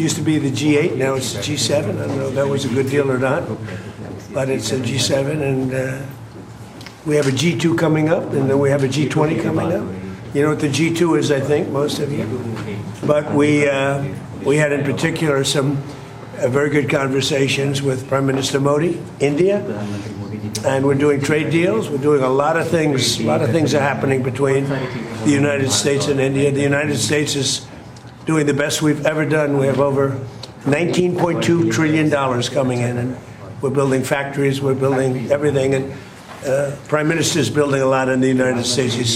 used to be the G8, now it's the G7. I don't know if that was a good deal or not, but it's a G7, and we have a G2 coming up, and then we have a G20 coming up. You know what the G2 is, I think, most of you. But we had in particular some very good conversations with Prime Minister Modi, India, and we're doing trade deals. We're doing a lot of things. A lot of things are happening between the United States and India. The United States is doing the best we've ever done. We have over $19.2 trillion coming in, and we're building factories. We're building everything, and Prime Minister is building a lot in the United States. He's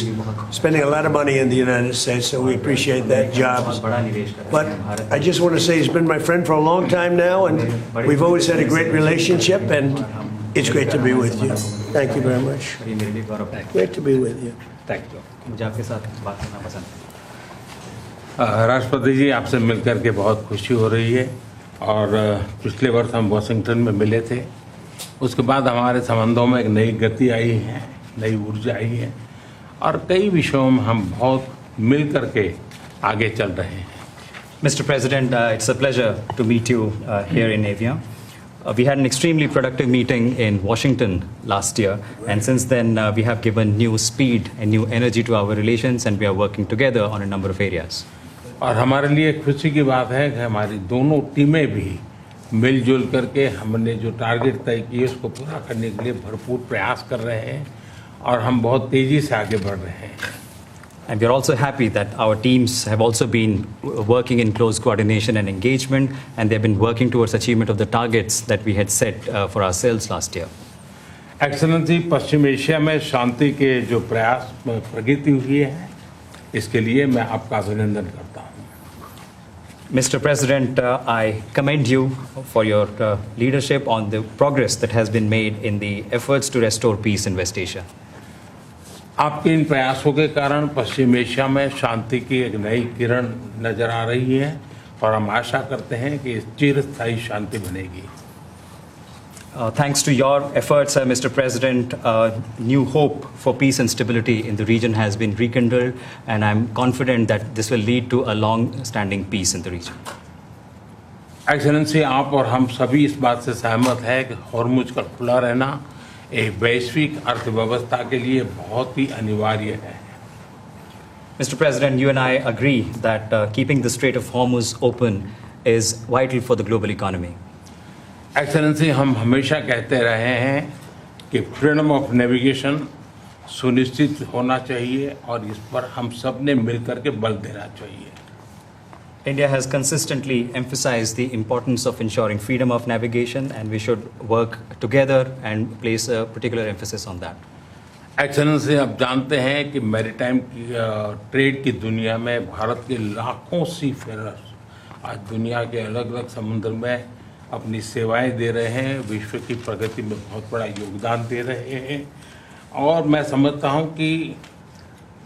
spending a lot of money in the United States, so we appreciate that, jobs. But I just want to say he's been my friend for a long time now, and we've always had a great relationship, and it's great to be with you. Thank you very much. Great to be with you. Thank you. राष्ट्रपति जी, आपसे मिलकर के बहुत खुशी हो रही है और पिछले वर्ष हम वाशिंगटन में मिले थे। उसके बाद हमारे संबंधों में एक नई गति आई है, नई ऊर्जा आई है और कई विषयों में हम बहुत मिल करके आगे चल रहे हैं। Mr. President, it's a pleasure to meet you here in Avia. We had an extremely productive meeting in Washington last year, and since then we have given new speed and new energy to our relations, and we are working together on a number of areas. और हमारे लिए खुशी की बात है कि हमारी दोनों टीमें भी मिलजुल करके हमने जो टारगेट तय किए उसको पूरा करने के लिए भरपूर प्रयास कर रहे हैं और हम बहुत तेज़ी से आगे बढ़ रहे हैं। And we are also happy that our teams have also been working in close coordination and engagement, and they've been working towards achievement of the targets that we had set for ourselves last year. Excellency, Paschim Asia में शांति के जो प्रयास प्रगति हुई है, इसके लिए मैं आपका अभिनंदन करता हूँ। Mr. President, I commend you for your leadership on the progress that has been made in the efforts to restore peace in West Asia. आपके इन प्रयासों के कारण पश्चिम एशिया में शांति की एक नई किरण नजर आ रही है और हम आशा करते हैं कि चिरस्थायी शांति बनेगी। Thanks to your efforts, Mr. President, new hope for peace and stability in the region has been rekindled, and I'm confident that this will lead to a long-standing peace in the region. Excellency, आप और हम सभी इस बात से सहमत हैं कि हॉर्मुज का खुला रहना एक वैश्विक अर्थव्यवस्था के लिए बहुत ही अनिवार्य है। Mr. President, you and I agree that keeping the Strait of Hormuz open is vital for the global economy. Excellency, हम हमेशा कहते रहे हैं कि फ्रीडम ऑफ नेविगेशन सुनिश्चित होना चाहिए और इस पर हम सब ने मिलकर के बल देना चाहिए। India has consistently emphasized the importance of ensuring freedom of navigation, and we should work together and place a particular emphasis on that. Excellency, आप जानते हैं कि मैरिटाइम ट्रेड की दुनिया में भारत के लाखों सी फेरर्स आज दुनिया के अलग अलग समुद्र में अपनी सेवाएं दे रहे हैं, विश्व की प्रगति में बहुत बड़ा योगदान दे रहे हैं और मैं समझता हूं कि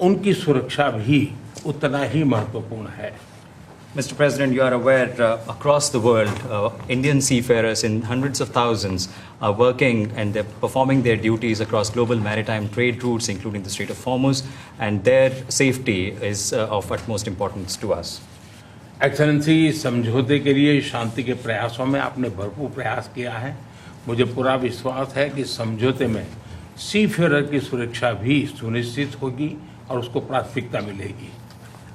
उनकी सुरक्षा भी उतना ही महत्वपूर्ण है। Mr. President, you are aware across the world, Indian seafarers in hundreds of thousands are working and they're performing their duties across global maritime trade routes, including the Strait of Hormuz, and their safety is of utmost importance to us. Excellency, समझौते के लिए शांति के प्रयासों में आपने भरपूर प्रयास किया है। मुझे पूरा विश्वास है कि समझौते में सीफेरर की सुरक्षा भी सुनिश्चित होगी और उसको प्राथमिकता मिलेगी।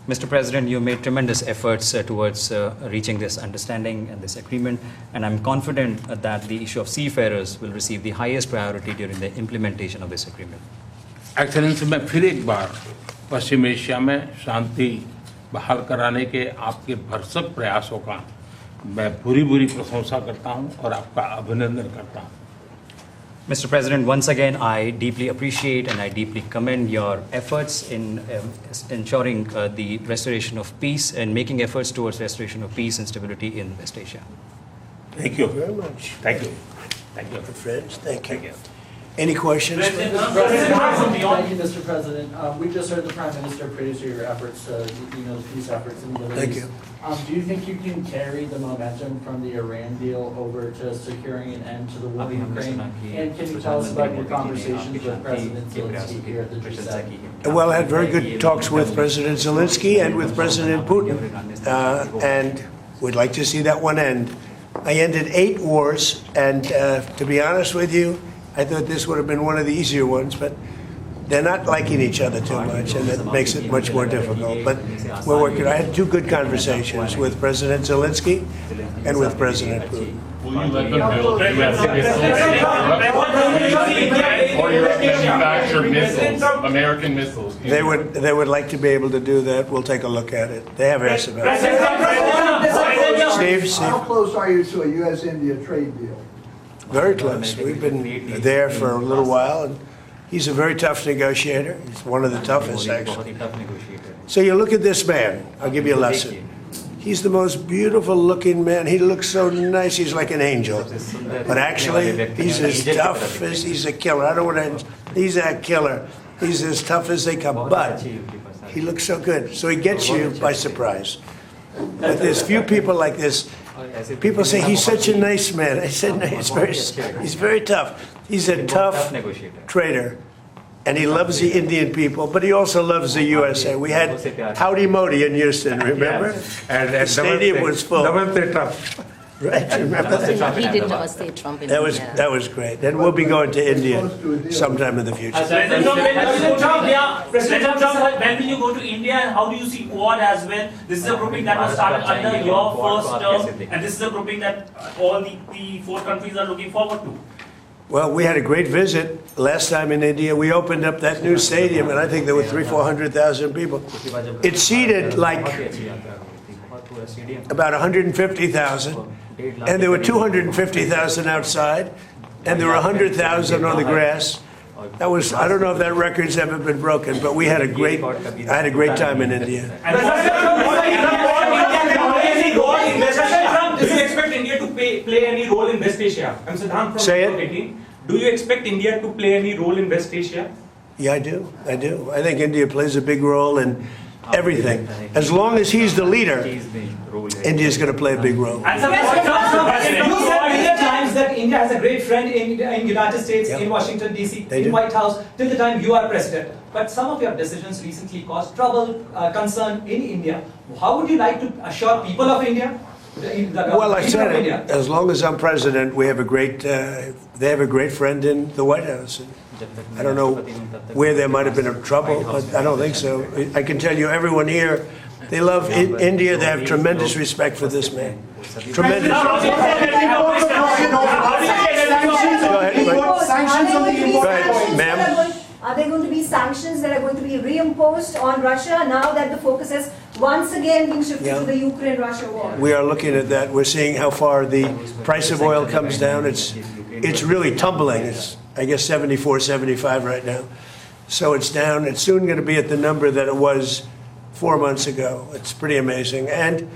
Mr. President, you made tremendous efforts towards reaching this understanding and this agreement, and I'm confident that the issue of seafarers will receive the highest priority during the implementation of this agreement. Excellency, मैं फिर एक बार पश्चिम Asia में शांति बहाल कराने के आपके भरसक प्रयासों का मैं पूरी प्रशंसा करता हूं और आपका अभिनंदन करता हूं। Mr. President, once again, I deeply appreciate and I deeply commend your efforts in ensuring the restoration of peace and making efforts towards restoration of peace and stability in West Asia. Thank you Very much. Thank you. Thank you. Friends, thank you. Any questions? Thank you, Mr. President. We just heard the Prime Minister praise your efforts, the peace efforts in the Middle Thank East. you. Do you think you can carry the momentum from the Iran deal over to securing an end to the war in Ukraine? And can you tell us about your conversations with President Zelensky here at the G7? Well, I had very good talks with President Zelensky and with President Putin. And We'd like to see that one end. I ended 8 wars, and to be honest with you, I thought this would have been one of the easier ones, but they're not liking each other too much, and it makes it much more difficult. But we're working. I had 2 good conversations with President Zelensky and with President Putin. Will you let them build U.S. missiles in Europe? Or Europe manufacture missiles, American missiles? They would like to be able to do that. We'll take a look at it. They have asked about it. Steve? How close are you to a U.S.-India trade deal? Very close. We've been there for a little while, and he's a very tough negotiator. He's one of the toughest, actually. So you look at this man. I'll give you a lesson. He's the most beautiful looking man. He looks so nice. He's like an angel. But actually, he's as tough as he's a killer. I don't want to, he's a killer. He's as tough as they come. But he looks so good. So he gets you by surprise. But there's few people like this. People say he's such a nice man. I said, no, he's very tough. He's a tough trader. And he loves the Indian people, but he also loves the USA. We had Howdy Modi in Houston, remember? And the stadium was full. Right, remember that? He did Namaste Trump in That India. was great. And we'll be going to India sometime in the future. President Trump, when will you go to India, and how do you see Quad as well? This is a grouping that was started under your first term, and this is a grouping that all the 4 countries are looking forward to. Well, we had a great visit last time in India. We opened up that new stadium, and I think there were 300,000-400,000 people. It seated like about 150,000, and there were 250,000 outside, and there were 100,000 on the grass. That was, I don't know if that record's ever been broken, but I had a great time in India. Do you expect India to play any role in West Asia? I'm Siddhant from Say it. 18. Do you expect India to play any role in West Asia? Yeah, I do. I think India plays a big role in everything. As long as he's the leader, India's going to play a big role. And some You said many times that India has a great friend in United States, Yep. in Washington DC, They in do. White House, till the time you are president. But some of your decisions recently caused trouble, concern in India. How would you like to assure people of India? Well, I said of it. India? As long as I'm president, we have a great. They have a great friend in the White House. And I don't know where there might have been a trouble, but I don't think so. I can tell you, everyone here, they love India. They have tremendous respect for this man. Tremendous. Go ahead, ma'am. Are there going to be sanctions that are going to be reimposed on Russia now that the focus has once again been shifted to the Ukraine-Russia war? We are looking at that. We're seeing how far the price of oil comes down. It's really tumbling. It's, I guess, 74, 75 right now. So it's down. It's soon going to be at the number that it was 4 months ago. It's pretty amazing. And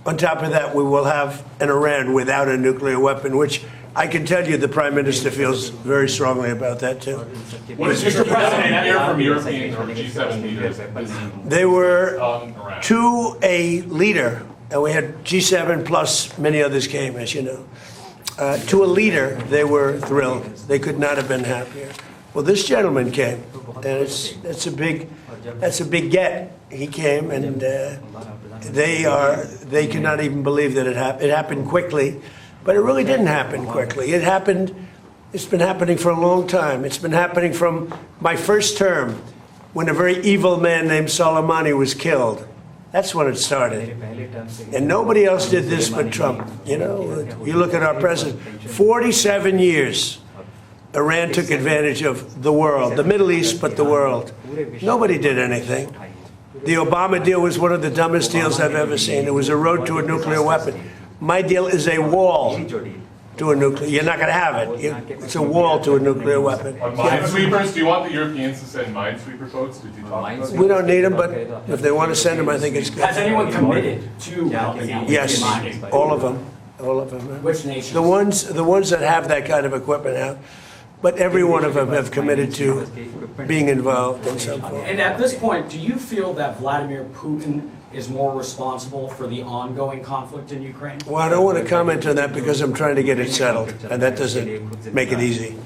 on top of that, we will have an Iran without a nuclear weapon, which I can tell you the Prime Minister feels very strongly about that, too. What is Mr. President hear from European or G7 leaders They were around? to a leader, and we had G7 plus many others came, as you know. To a leader, they were thrilled. They could not have been happier. Well, this gentleman came, and that's a big get. He came, and they could not even believe that it happened. It happened quickly, but it really didn't happen quickly. It happened. It's been happening for a long time. It's been happening from my first term, when a very evil man named Soleimani was killed. That's when it started. And nobody else did this but Trump. You know, you look at our president, 47 years, Iran took advantage of the world, the Middle East, but the world. Nobody did anything. The Obama deal was one of the dumbest deals I've ever seen. It was a road to a nuclear weapon. My deal is a wall to a nuclear. You're not going to have it. It's a wall to a nuclear weapon. On minesweepers, do you want the Europeans to send minesweeper boats? Did you talk about We don't need them, but if they want to send them, I think it's good. Has anyone committed to helping out? Yes, all of them. All of them. Which nations? The ones that have that kind of equipment have. But every one of them have committed to being involved in some form. And at this point, do you feel that Vladimir Putin is more responsible for the ongoing conflict in Ukraine? Well, I don't want to comment on that because I'm trying to get it settled, and that doesn't make it easy.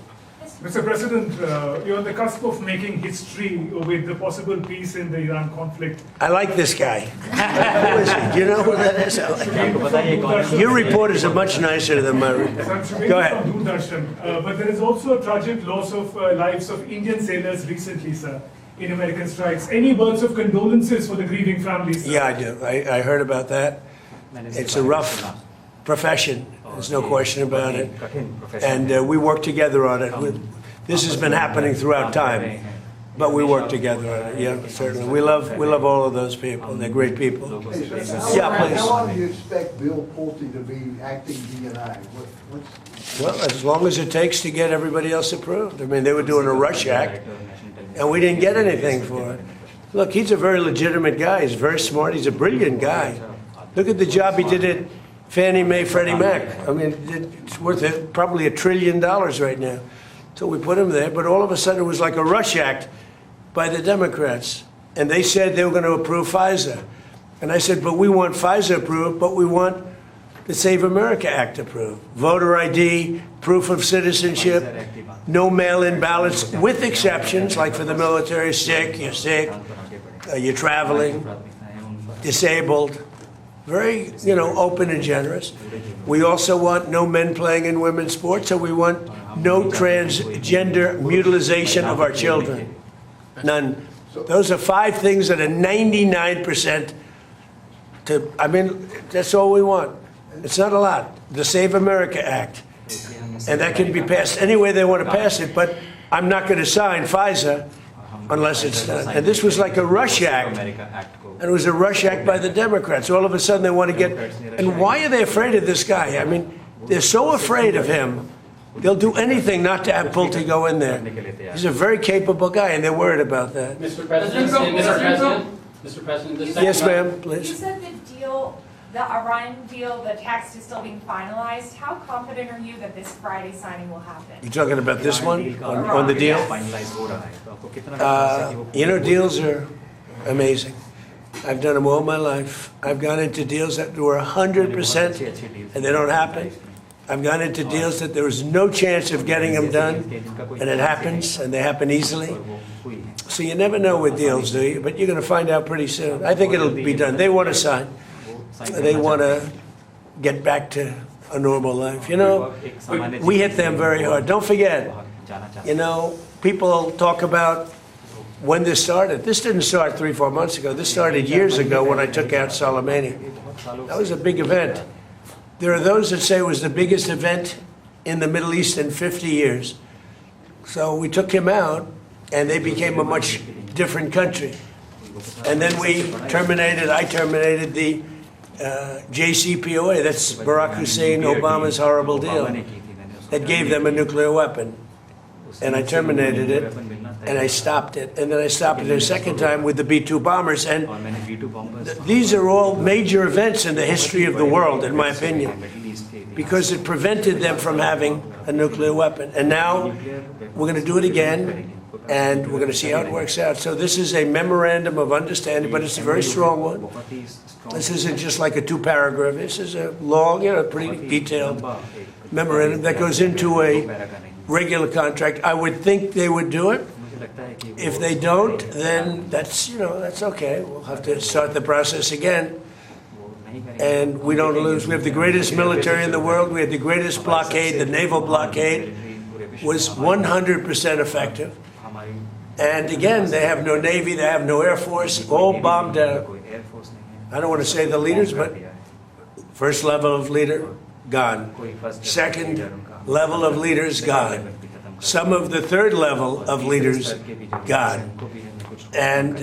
Mr. President, you're on the cusp of making history with the possible peace in the Iran conflict. I like this guy. Who is he? Do you know who that is? I like him. Your reporters are much nicer than my reporters. Go ahead. From Doordarshan. But there is also a tragic loss of lives of Indian sailors recently, sir, in American strikes. Any words of condolences for the grieving families, sir? Yeah, I do. I heard about that. It's a rough profession. There's no question about it. And we work together on it. This has been happening throughout time, but we work together on it. Yeah, certainly. We love all of those people. They're great people. Yeah, please. How long do you expect Bill Pulte to be acting DNI? Well, as long as it takes to get everybody else approved. I mean, they were doing a rush act, and we didn't get anything for it. Look, he's a very legitimate guy. He's very smart. He's a brilliant guy. Look at the job he did at Fannie Mae, Freddie Mac. I mean, it's worth probably $1 trillion right now. So we put him there, but all of a sudden it was like a rush act by the Democrats. And they said they were going to approve FISA. And I said, but we want FISA approved, but we want the Save America Act approved. Voter ID, proof of citizenship, no mail-in ballots, with exceptions, like for the military, you're sick, you're traveling, disabled. Very, open and generous. We also want no men playing in women's sports, so we want no transgender mutilization of our children. None. Those are 5 things that are 99% that's all we want. It's not a lot. The Save America Act. And that can be passed any way they want to pass it, but I'm not going to sign FISA unless it's done. And this was like a rush act. And it was a rush act by the Democrats. All of a sudden they want to get... And why are they afraid of this guy? I mean, they're so afraid of him, they'll do anything not to have Pulte go in there. He's a very capable guy, and they're worried about that. Mr. President, Mr. President, the second Yes, ma'am, please. You said the Iran deal, the text is still being finalized. How confident are you that this Friday signing will happen? You talking about this one, on the deal? Deals are amazing. I've done them all my life. I've gone into deals that were 100% and they don't happen. I've gone into deals that there was no chance of getting them done, and it happens, and they happen easily. So you never know with deals, do you? But you're going to find out pretty soon. I think it'll be done. They want to sign. They want to get back to a normal life. We hit them very hard. Don't forget, people talk about when this started. This didn't start 3-4 months ago. This started years ago when I took out Soleimani. That was a big event. There are those that say it was the biggest event in the Middle East in 50 years. So we took him out, and they became a much different country. And then I terminated the JCPOA, that's Barack Hussein Obama's horrible deal, that gave them a nuclear weapon. And I terminated it, and I stopped it. And then I stopped it a second time with the B-2 bombers. And these are all major events in the history of the world, in my opinion, because it prevented them from having a nuclear weapon. And now we're going to do it again, and we're going to see how it works out. So this is a memorandum of understanding, but it's a very strong one. This isn't just like a 2-paragraph. This is a long, pretty detailed memorandum that goes into a regular contract. I would think they would do it. If they don't, then that's okay. We'll have to start the process again. And we don't lose. We have the greatest military in the world. We had the greatest blockade. The naval blockade was 100% effective. And again, they have no Navy, they have no Air Force, all bombed out. I don't want to say the leaders, but first level of leader, gone. Second level of leaders, gone. Some of the third level of leaders, gone. And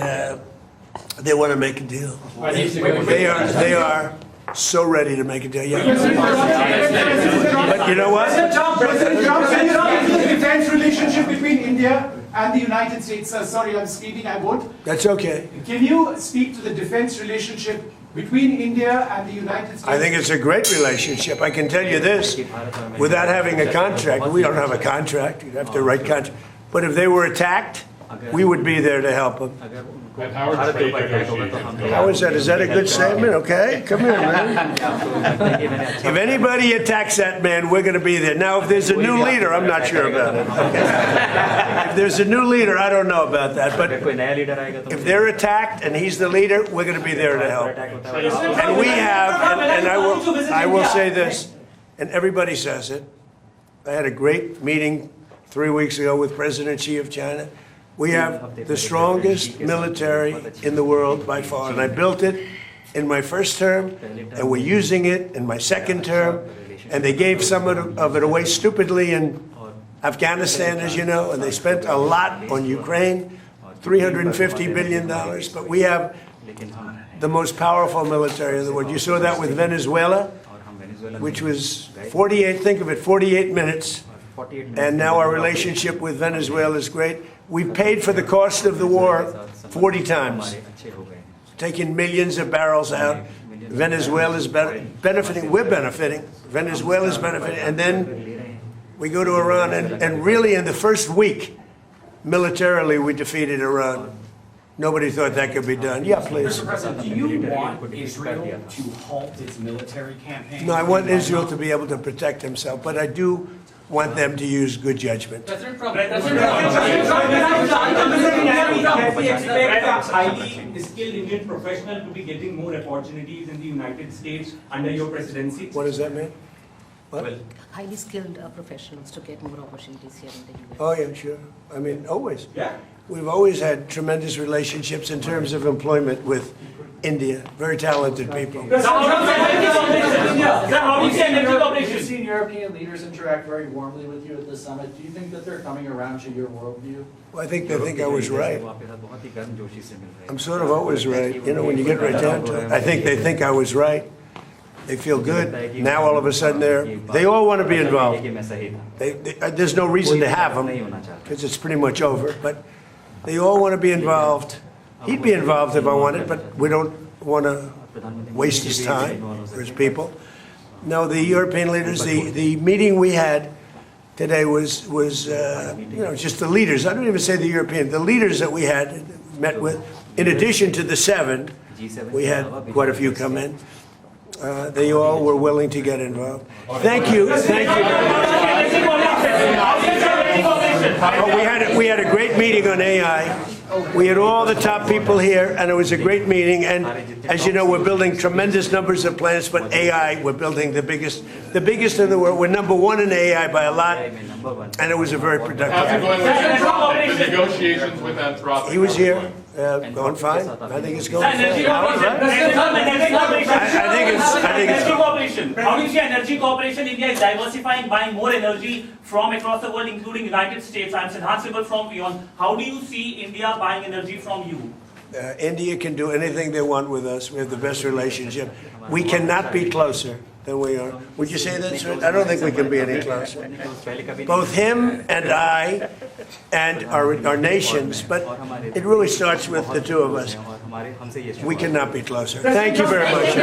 they want to make a deal. They are so ready to make a deal. Yeah. But you know what? President Trump, can you speak to the defense relationship between India and the United States? Sorry, I'm speaking, I won't. That's okay. Can you speak to the defense relationship between India and the United States? I think it's a great relationship. I can tell you this, without having a contract, we don't have a contract, you'd have to write contract. But if they were attacked we would be there to help them. And how are the trade negotiations? How is that? Is that a good statement? Okay, come here, man. If anybody attacks that man, we're going to be there. Now, if there's a new leader, I'm not sure about it. Okay? If there's a new leader, I don't know about that. But if they're attacked and he's the leader, we're going to be there to help. And we have, and I will say this, and everybody says it. I had a great meeting 3 weeks ago with President Xi of China. We have the strongest military in the world by far, and I built it in my first term, and we're using it in my second term, and they gave some of it away stupidly in Afghanistan, as you know, and they spent a lot on Ukraine, $350 billion, but we have the most powerful military in the world. You saw that with Venezuela, which was 48, think of it, 48 minutes, and now our relationship with Venezuela is great. We've paid for the cost of the war 40 times, taking millions of barrels out. Venezuela is benefiting, we're benefiting, Venezuela is benefiting, and then we go to Iran, and really in the first week, militarily, we defeated Iran. Nobody thought that could be done. Yeah, please. Mr. President, do you want Israel to halt its military campaign? No, I want Israel to be able to protect himself, but I do want them to use good judgment. President Trump, highly skilled Indian professional to be getting more opportunities in the United States under your presidency? What does that mean? What? Highly skilled professionals to get more opportunities here in the US. Oh, yeah, sure. I mean, always. Yeah. We've always had tremendous relationships in terms of employment with India. Very talented people. You've seen European leaders interact very warmly with you at the summit. Do you think that they're coming around to your worldview? Well, I think they think I was right. I'm sort of always right. You know, when you get right down to it, I think they think I was right. They feel good. Now all of a sudden they all want to be involved. There's no reason to have them because it's pretty much over. But they all want to be involved. He'd be involved if I wanted, but we don't want to waste his time or his people. No, the European leaders, the meeting we had today was just the leaders. I don't even say the European, the leaders that we had met with. In addition to the 7, we had quite a few come in. They all were willing to get involved. Thank you. Thank you very much. We had a great meeting on AI. We had all the top people here, and it was a great meeting. And as you know, we're building tremendous numbers of plants, but AI, we're building the biggest in the world. We're #1 in AI by a lot, and it was a very productive How's it meeting. going with the negotiations with Anthropic? He was here, going fine. I think it's going fine. Energy cooperation. How do you see energy cooperation? India is diversifying, buying more energy from across the world, including United States, and it's enhanceable from beyond. How do you see India buying energy from you? India can do anything they want with us. We have the best relationship. We cannot be closer than we are. Would you say that, sir? I don't think we can be any closer. Both him and I and our nations, but it really starts with the two of us. We cannot be closer. Thank you very much.